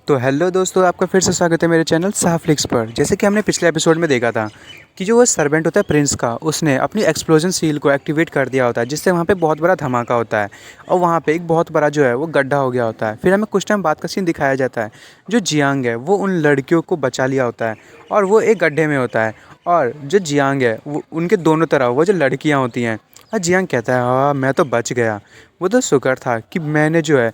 तो हेलो दोस्तों, आपका फिर से स्वागत है मेरे चैनल साफ्लिक्स पर। जैसे कि हमने पिछले एपिसोड में देखा था कि जो वो सर्वेंट होता है प्रिंस का, उसने अपनी एक्सप्लोजन सील को एक्टिवेट कर दिया होता है, जिससे वहाँ पे बहुत बड़ा धमाका होता है और वहाँ पे एक बहुत बड़ा जो है वो गड्ढा हो गया होता है। फिर हमें कुछ टाइम बाद का सीन दिखाया जाता है, जो जियांग है वो उन लड़कियों को बचा लिया होता है और वो एक गड्ढे में होता है। और जो जियांग है वो उनके दोनों तरफ वो जो लड़कियाँ होती हैं, और जियांग कहता है हाँ मैं तो बच गया। वो तो शुक्र था कि मैंने जो है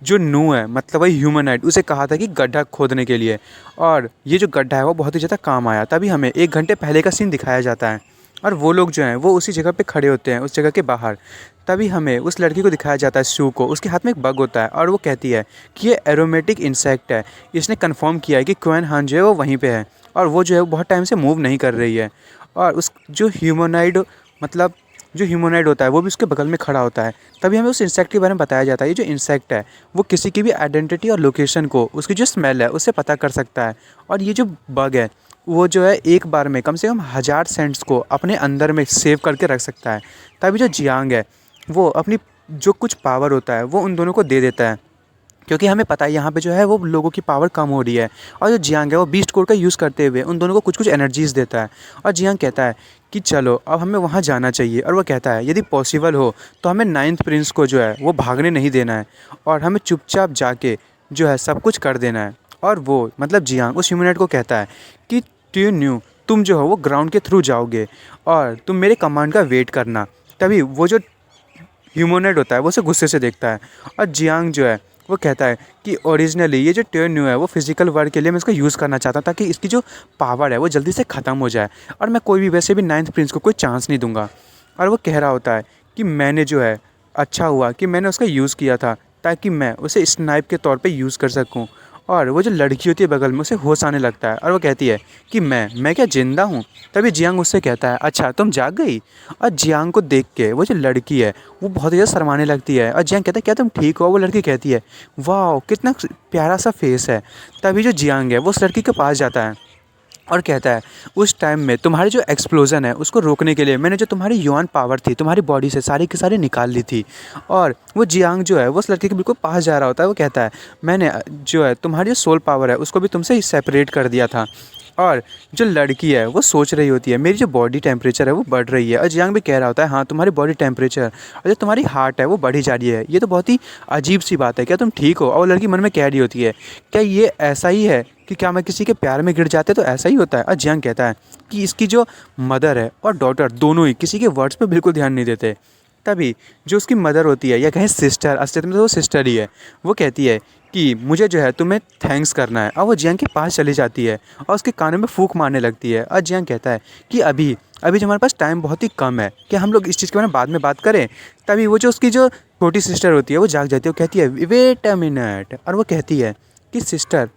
जो नू है मतलब वही ह्यूमनॉइड, उसे कहा था कि गड्ढा खोदने के लिए, और ये जो गड्ढा है वो बहुत ही ज़्यादा काम आया। तभी हमें 1 घंटे पहले का सीन दिखाया जाता है और वो लोग जो हैं वो उसी जगह पे खड़े होते हैं, उस जगह के बाहर। तभी हमें उस लड़की को दिखाया जाता है, शू को। उसके हाथ में एक बग होता है और वो कहती है कि ये एरोमेटिक इंसेक्ट है। इसने कन्फर्म किया है कि क्वेन हान जो है वो वहीं पर है और वो जो है वो बहुत टाइम से मूव नहीं कर रही है। और उस जो ह्यूमनॉइड मतलब जो ह्यूमनॉइड होता है वो भी उसके बगल में खड़ा होता है। तभी हमें उस इंसेक्ट के बारे में बताया जाता है। ये जो इंसेक्ट है वो किसी की भी आइडेंटिटी और लोकेशन को उसकी जो स्मेल है उससे पता कर सकता है। और ये जो बग है वो जो है एक बार में कम से कम 1000 सेंट्स को अपने अंदर में सेव करके रख सकता है। तभी जो जियांग है वो अपनी जो कुछ पावर होता है वो उन दोनों को दे देता है, क्योंकि हमें पता है यहाँ पे जो है वो लोगों की पावर कम हो रही है। और जो जियांग है वो बीस्ट कोड का यूज़ करते हुए उन दोनों को कुछ कुछ एनर्जीज़ देता है। और जियांग कहता है कि चलो अब हमें वहाँ जाना चाहिए। और वो कहता है यदि पॉसिबल हो तो हमें 9th प्रिंस को जो है वो भागने नहीं देना है और हमें चुपचाप जाके जो है सब कुछ कर देना है। और वो मतलब जियांग उस ह्यूमनॉइड को कहता है कि ट्यून्यू तुम जो हो वो ग्राउंड के थ्रू जाओगे और तुम मेरे कमांड का वेट करना। तभी वो जो ह्यूमनॉइड होता है वो उसे गुस्से से देखता है और जियांग जो है वो कहता है कि ओरिजिनली ये जो ट्यून्यू है वो फिजिकल वर्क के लिए मैं इसका यूज़ करना चाहता हूँ, ताकि इसकी जो पावर है वो जल्दी से ख़त्म हो जाए और मैं कोई भी वैसे भी 9th प्रिंस को कोई चांस नहीं दूंगा। और वो कह रहा होता है कि मैंने जो है अच्छा हुआ कि मैंने उसका यूज़ किया था, ताकि मैं उसे स्नाइप के तौर पे यूज़ कर सकूं। और वो जो लड़की होती है बगल में, उसे होश आने लगता है और वो कहती है कि मैं क्या ज़िंदा हूँ। तभी जियांग उससे कहता है अच्छा तुम जाग गई। और जियांग को देख के वो जो लड़की है वो बहुत ज़्यादा शर्माने लगती है और जियांग कहता है क्या तुम ठीक हो। वो लड़की कहती है वाह कितना प्यारा सा फेस है। तभी जो जियांग है वो उस लड़की के पास जाता है और कहता है उस टाइम में तुम्हारी जो एक्सप्लोजन है उसको रोकने के लिए मैंने जो तुम्हारी युआन पावर थी तुम्हारी बॉडी से सारी की सारी निकाल ली थी। और वो जियांग जो है वो उस लड़के के बिल्कुल पास जा रहा होता है। वो कहता है मैंने जो है तुम्हारी जो सोल पावर है उसको भी तुमसे ही सेपरेट कर दिया था। और जो लड़की है वो सोच रही होती है मेरी जो बॉडी टेम्परेचर है वो बढ़ रही है। और जियांग भी कह रहा होता है हाँ तुम्हारी बॉडी टेम्परेचर और जो तुम्हारी हार्ट है वो बढ़ी जा रही है। ये तो बहुत ही अजीब सी बात है, क्या तुम ठीक हो। और वो लड़की मन में कह रही होती है क्या ये ऐसा ही है कि क्या मैं किसी के प्यार में गिर जाते तो ऐसा ही होता है। और जियांग कहता है कि इसकी जो मदर है और डॉटर दोनों ही किसी के वर्ड्स पे बिल्कुल ध्यान नहीं देते। तभी जो उसकी मदर होती है या कहें सिस्टर, असलियत में तो वो सिस्टर ही है, वो कहती है कि मुझे जो है तुम्हें थैंक्स करना है। और वो जियांग के पास चली जाती है और उसके कानों में फूंक मारने लगती है। और जियांग कहता है कि अभी अभी जो हमारे पास टाइम बहुत ही कम है, क्या हम लोग इस चीज़ के बारे में बाद में बात करें। तभी वो जो उसकी जो छोटी सिस्टर होती है वो जाग जाती है। वो कहती है वेट अ मिनट। और वो कहती है कि सिस्टर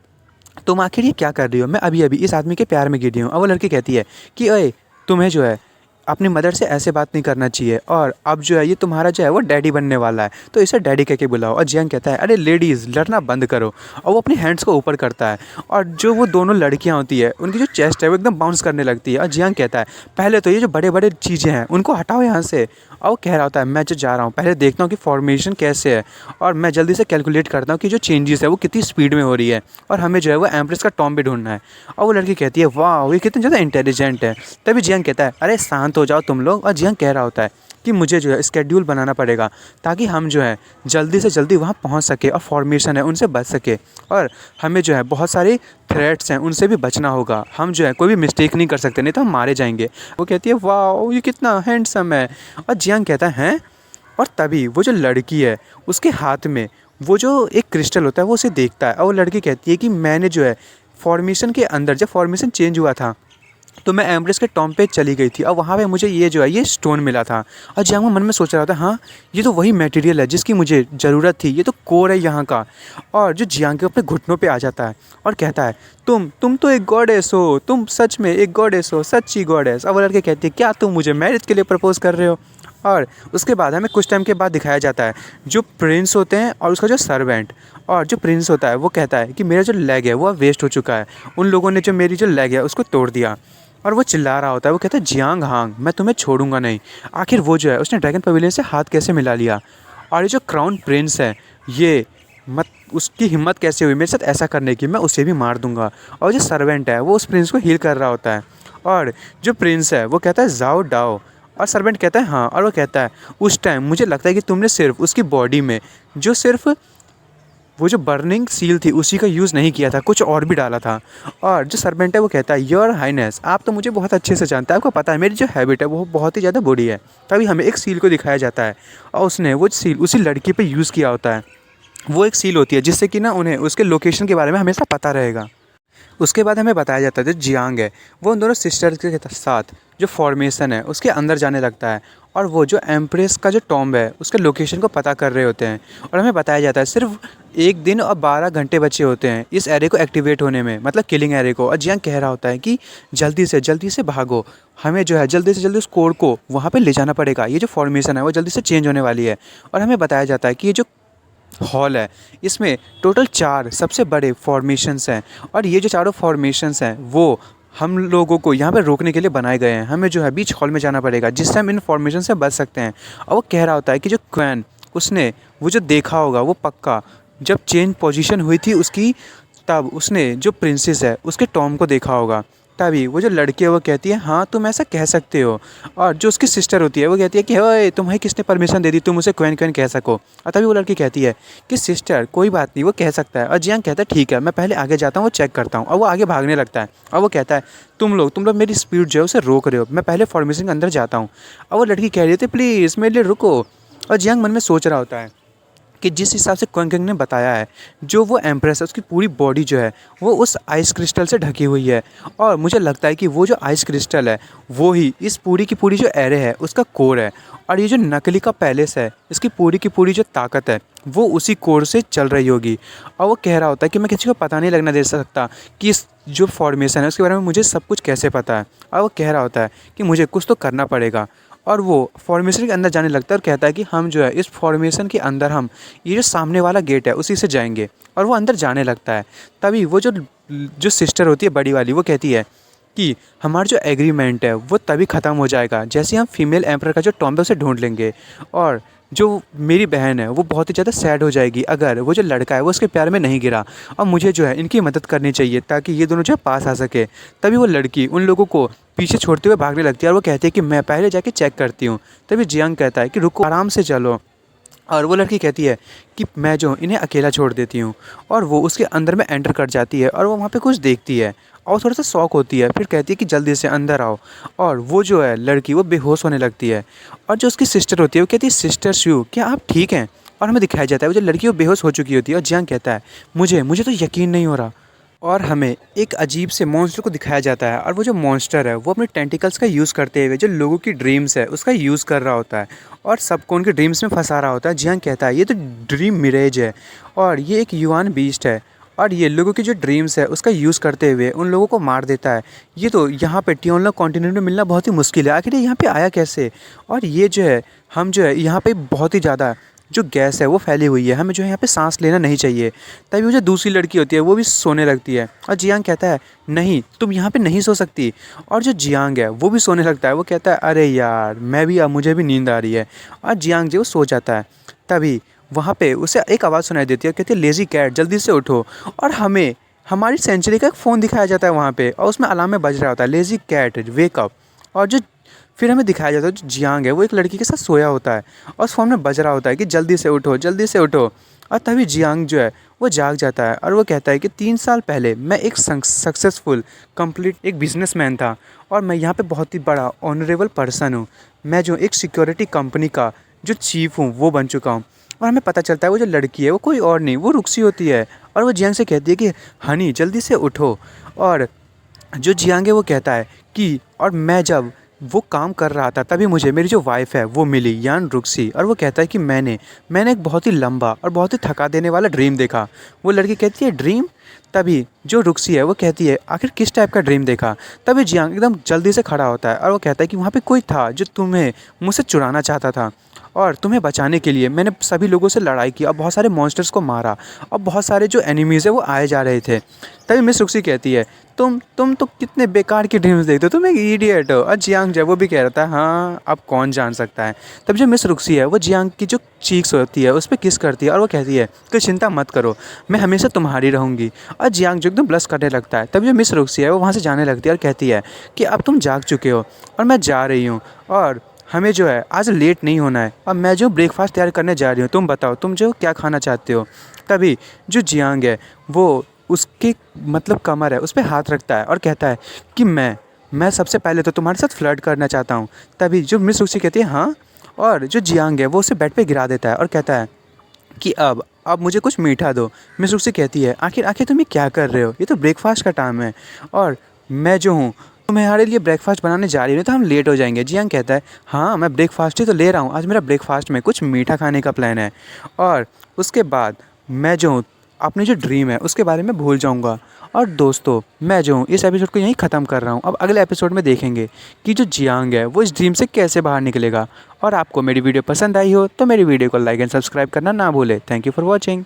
तुम आखिर ये क्या कर रही हो, मैं अभी अभी इस आदमी के प्यार में गिरी हूँ। और वो लड़की कहती है कि ओए तुम्हें जो है अपनी मदर से ऐसे बात नहीं करना चाहिए, और अब जो है ये तुम्हारा जो है वो डैडी बनने वाला है तो इसे डैडी कह के बुलाओ। और जियांग कहता है अरे लेडीज़ लड़ना बंद करो। और वो अपने हैंड्स को ऊपर करता है और जो वो दोनों लड़कियां होती है उनकी जो चेस्ट है वो एकदम बाउंस करने लगती है। और जियांग कहता है पहले तो ये जो बड़े बड़े चीज़ें हैं उनको हटाओ यहाँ से। और वो कह रहा होता है मैं जो जा रहा हूँ पहले देखता हूँ कि फॉर्मेशन कैसे है और मैं जल्दी से कैलकुलेट करता हूँ कि जो चेंजेस है वो कितनी स्पीड में हो रही है और हमें जो है वो एम्प्रेस का टॉम भी ढूंढना है। और वो लड़की कहती है वाह ये कितनी ज़्यादा इंटेलिजेंट है। तभी जियांग कहता है अरे शांत हो जाओ तुम लोग। और जियांग कह रहा होता है कि मुझे जो है स्केड्यूल बनाना पड़ेगा ताकि हम जो है जल्दी से जल्दी वहाँ पहुँच सके और फॉर्मेशन है उनसे बच सके, और हमें जो है बहुत सारे थ्रेट्स हैं उनसे भी बचना होगा। हम जो है कोई भी मिस्टेक नहीं कर सकते, नहीं तो हम मारे जाएंगे। वो कहती है वाह ये कितना हैंडसम है। और जियांग कहता है हैं। और तभी वो जो लड़की है उसके हाथ में वो जो एक क्रिस्टल होता है वो उसे देखता है और वो लड़की कहती है कि मैंने जो है फॉर्मेशन के अंदर जब फॉर्मेशन चेंज हुआ था तो मैं एम्ब्रेस के टॉम पे चली गई थी और वहाँ पे मुझे ये जो है ये स्टोन मिला था। और जियांग मन में सोच रहा था हाँ ये तो वही मटेरियल है जिसकी मुझे ज़रूरत थी, ये तो कोर है यहाँ का। और जो जियांग के अपने घुटनों पे आ जाता है और कहता है तुम तो एक गॉडेस हो, तुम सच में एक गॉडेस हो, सच्ची गॉडेस। और वो लड़के कहती है क्या तुम मुझे मैरिज के लिए प्रपोज कर रहे हो। और उसके बाद हमें कुछ टाइम के बाद दिखाया जाता है जो प्रिंस होते हैं और उसका जो सर्वेंट। और जो प्रिंस होता है वो कहता है कि मेरा जो लेग है वो अब वेस्ट हो चुका है, उन लोगों ने जो मेरी जो लेग है उसको तोड़ दिया। और वो चिल्ला रहा होता है, वो कहता है जियांग हांग मैं तुम्हें छोड़ूंगा नहीं। आखिर वो जो है उसने ड्रैगन पवेलियन से हाथ कैसे मिला लिया। और ये जो क्राउन प्रिंस है ये उसकी हिम्मत कैसे हुई मेरे साथ ऐसा करने की, मैं उसे भी मार दूँगा। और जो सर्वेंट है वो उस प्रिंस को हील कर रहा होता है, और जो प्रिंस है वो कहता है ज़ाओ डाओ, और सर्वेंट कहता है हाँ, और वो कहता है उस टाइम मुझे लगता है कि तुमने सिर्फ उसकी बॉडी में जो सिर्फ वो जो बर्निंग सील थी उसी का यूज़ नहीं किया था, कुछ और भी डाला था। और जो सर्वेंट है वो कहता है योर हाइनेस, आप तो मुझे बहुत अच्छे से जानते हैं, आपको पता है मेरी जो हैबिट है वो बहुत ही ज़्यादा बुरी है। तभी हमें एक सील को दिखाया जाता है, और उसने वो सील उसी लड़की पे यूज़ किया होता है। वो एक सील होती है जिससे कि ना उन्हें उसके लोकेशन के बारे में हमेशा पता रहेगा। उसके बाद हमें बताया जाता है जो जियांग है वो उन दोनों सिस्टर्स के साथ जो फॉर्मेशन है उसके अंदर जाने लगता है, और वो जो एम्प्रेस का जो टॉम्ब है उसके लोकेशन को पता कर रहे होते हैं। और हमें बताया जाता है सिर्फ 1 दिन और 12 घंटे बचे होते हैं इस एरे को एक्टिवेट होने में, मतलब किलिंग एरे को। और जियांग कह रहा होता है कि जल्दी से भागो, हमें जो है जल्दी से जल्दी उस कोड को वहाँ पे ले जाना पड़ेगा, ये जो फॉर्मेशन है वो जल्दी से चेंज होने वाली है। और हमें बताया जाता है कि ये जो हॉल है इसमें टोटल 4 सबसे बड़े फॉर्मेशंस हैं, और ये जो चारों फॉर्मेशंस हैं वो हम लोगों को यहाँ पे रोकने के लिए बनाए गए हैं। हमें जो है बीच हॉल में जाना पड़ेगा जिससे हम इन फॉर्मेशन से बच सकते हैं। और वो कह रहा होता है कि जो क्वीन उसने वो जो देखा होगा वो पक्का जब चेंज पोजीशन हुई थी उसकी, तब उसने जो प्रिंसेस है उसके टॉम को देखा होगा। तभी वो जो लड़की है वो कहती है हाँ तुम ऐसा कह सकते हो। और जो उसकी सिस्टर होती है वो कहती है कि ओए तुम्हें किसने परमिशन दे दी तुम उसे क्वीन क्वीन कह सको। और तभी वो लड़की कहती है कि सिस्टर कोई बात नहीं, वो कह सकता है। और जियांग कहता है ठीक है मैं पहले आगे जाता हूँ, वो चेक करता हूँ। और वो आगे भागने लगता है, और वो कहता है तुम लोग मेरी स्पीड जो है उसे रोक रहे हो, मैं पहले फॉर्मेशन के अंदर जाता हूँ। और वो लड़की कह रही थी प्लीज़ मेरे लिए रुको। और जियांग मन में सोच रहा होता है कि जिस हिसाब से क्वेंग ने बताया है जो वो एम्प्रेस है उसकी पूरी बॉडी जो है वो उस आइस क्रिस्टल से ढकी हुई है, और मुझे लगता है कि वो जो आइस क्रिस्टल है वो ही इस पूरी की पूरी जो एरे है उसका कोर है। और ये जो नकली का पैलेस है इसकी पूरी की पूरी जो ताकत है वो उसी कोर से चल रही होगी। और वो कह रहा होता है कि मैं किसी को पता नहीं लगना दे सकता कि इस जो फॉर्मेशन है उसके बारे में मुझे सब कुछ कैसे पता है। और वो कह रहा होता है कि मुझे कुछ तो करना पड़ेगा। और वो फॉर्मेशन के अंदर जाने लगता है और कहता है कि हम जो है इस फॉर्मेशन के अंदर हम ये जो सामने वाला गेट है उसी से जाएंगे। और वो अंदर जाने लगता है। तभी वो जो जो सिस्टर होती है बड़ी वाली वो कहती है कि हमारा जो एग्रीमेंट है वो तभी ख़त्म हो जाएगा जैसे हम फीमेल एम्पर का जो टॉम्ब है उसे ढूंढ लेंगे, और जो मेरी बहन है वो बहुत ही ज़्यादा सैड हो जाएगी अगर वो जो लड़का है वो उसके प्यार में नहीं गिरा, और मुझे जो है इनकी मदद करनी चाहिए ताकि ये दोनों जो है पास आ सके। तभी वो लड़की उन लोगों को पीछे छोड़ते हुए भागने लगती है, और वो कहती है कि मैं पहले जाके चेक करती हूँ। तभी जियांग कहता है कि रुको आराम से चलो। और वो लड़की कहती है कि मैं जो इन्हें अकेला छोड़ देती हूँ, और वो उसके अंदर में एंटर कर जाती है और वो वहाँ पे कुछ देखती है और थोड़ा सा शॉक होती है। फिर कहती है कि जल्दी से अंदर आओ, और वो जो है लड़की वो बेहोश होने लगती है। और जो उसकी सिस्टर होती है वो कहती है सिस्टर शू क्या आप ठीक हैं। और हमें दिखाया जाता है वो जो लड़की वो बेहोश हो चुकी होती है, और जियांग कहता है मुझे मुझे तो यकीन नहीं हो रहा। और हमें एक अजीब से मॉन्स्टर को दिखाया जाता है, और वो जो मॉन्स्टर है वो अपने टेंटिकल्स का यूज़ करते हुए जो लोगों की ड्रीम्स है उसका यूज़ कर रहा होता है, और सबको उनके ड्रीम्स में फंसा रहा होता है। जियांग कहता है ये तो ड्रीम मिरेज है, और ये एक युआन बीस्ट है, और ये लोगों की जो ड्रीम्स है उसका यूज़ करते हुए उन लोगों को मार देता है। ये तो यहाँ पे टियोनला कॉन्टिनेंट में मिलना बहुत ही मुश्किल है, आखिर ये यहाँ पे आया कैसे। और ये जो है हम जो है यहाँ पे बहुत ही ज़्यादा जो गैस है वो फैली हुई है, हमें जो है यहाँ पे सांस लेना नहीं चाहिए। तभी वो जो दूसरी लड़की होती है वो भी सोने लगती है, और जियांग कहता है नहीं तुम यहाँ पे नहीं सो सकती। और जो जियांग है वो भी सोने लगता है, वो कहता है अरे यार मैं भी, अब मुझे भी नींद आ रही है। और जियांग जो सो जाता है। तभी वहाँ पे उसे एक आवाज़ सुनाई देती है, कहती है लेज़ी कैट जल्दी से उठो। और हमें हमारी सेंचुरी का एक फ़ोन दिखाया जाता है वहाँ पे, और उसमें अलार्म में बज रहा होता है लेज़ी कैट वेक अप। और जो फिर हमें दिखाया जाता है जो जियांग है वो एक लड़की के साथ सोया होता है, और उस फ़ोन में बज रहा होता है कि जल्दी से उठो जल्दी से उठो। और तभी जियांग जो है वो जाग जाता है, और वो कहता है कि 3 साल पहले मैं एक सक्सेसफुल कंप्लीट एक बिजनेसमैन था, और मैं यहाँ पे बहुत ही बड़ा ऑनरेबल पर्सन हूँ। मैं जो एक सिक्योरिटी कंपनी का जो चीफ़ हूँ वो बन चुका हूँ। और हमें पता चलता है वो जो लड़की है वो कोई और नहीं वो रुक्सी होती है, और वो जियांग से कहती है कि हनी जल्दी से उठो। और जो जियांग है वो कहता है कि और मैं जब वो काम कर रहा था तभी मुझे मेरी जो वाइफ़ है वो मिली यान रुक्सी। और वो कहता है कि मैंने एक बहुत ही लंबा और बहुत ही थका देने वाला ड्रीम देखा। वो लड़की कहती है ड्रीम। तभी जो रुक्सी है वो कहती है आखिर किस टाइप का ड्रीम देखा। तभी जियांग एकदम जल्दी से खड़ा होता है, और वो कहता है कि वहाँ पे कोई था जो तुम्हें मुझसे चुराना चाहता था। और तुम्हें बचाने के लिए मैंने सभी लोगों से लड़ाई की और बहुत सारे मॉन्स्टर्स को मारा और बहुत सारे जो एनिमीज़ है वो आए जा रहे थे। तभी मिस रुक्सी कहती है, तुम तो कितने बेकार की ड्रीम्स देखते हो, तुम एक इडियट हो। और जियांग जो है वो भी कह रहा था, हाँ अब कौन जान सकता है। तब जो मिस रुक्सी है वो जियांग की जो चीक्स होती है उस पर किस करती है और वो कहती है कि चिंता मत करो, मैं हमेशा तुम्हारी रहूँगी। और जियांग जो एकदम ब्लश करने लगता है। तब जो मिस रुक्सी है वो वहाँ से जाने लगती है और कहती है कि अब तुम जाग चुके हो और मैं जा रही हूँ, और हमें जो है आज लेट नहीं होना है। अब मैं जो ब्रेकफास्ट तैयार करने जा रही हूँ, तुम बताओ तुम जो क्या खाना चाहते हो। तभी जो जियांग है वो उसके मतलब कमर है उस पे हाथ रखता है और कहता है कि मैं सबसे पहले तो तुम्हारे साथ फ्लर्ट करना चाहता हूँ। तभी जो मिस रुक्सी कहती है हाँ, और जो जियांग है वो उसे बेड पे गिरा देता है और कहता है कि अब मुझे कुछ मीठा दो। मिस रुक्सी कहती है आखिर आखिर तुम ये क्या कर रहे हो, ये तो ब्रेकफास्ट का टाइम है और मैं जो हूँ तुम्हारे लिए ब्रेकफास्ट बनाने जा रही हूँ, तो हम लेट हो जाएंगे। जियांग कहता है हाँ मैं ब्रेकफास्ट ही तो ले रहा हूँ, आज मेरा ब्रेकफास्ट में कुछ मीठा खाने का प्लान है और उसके बाद मैं जो हूँ अपनी जो ड्रीम है उसके बारे में भूल जाऊँगा। और दोस्तों मैं जो हूँ इस एपिसोड को यहीं ख़त्म कर रहा हूँ। अब अगले एपिसोड में देखेंगे कि जो जियांग है वो इस ड्रीम से कैसे बाहर निकलेगा। और आपको मेरी वीडियो पसंद आई हो तो मेरी वीडियो को लाइक एंड सब्सक्राइब करना ना भूले। Thank you for watching.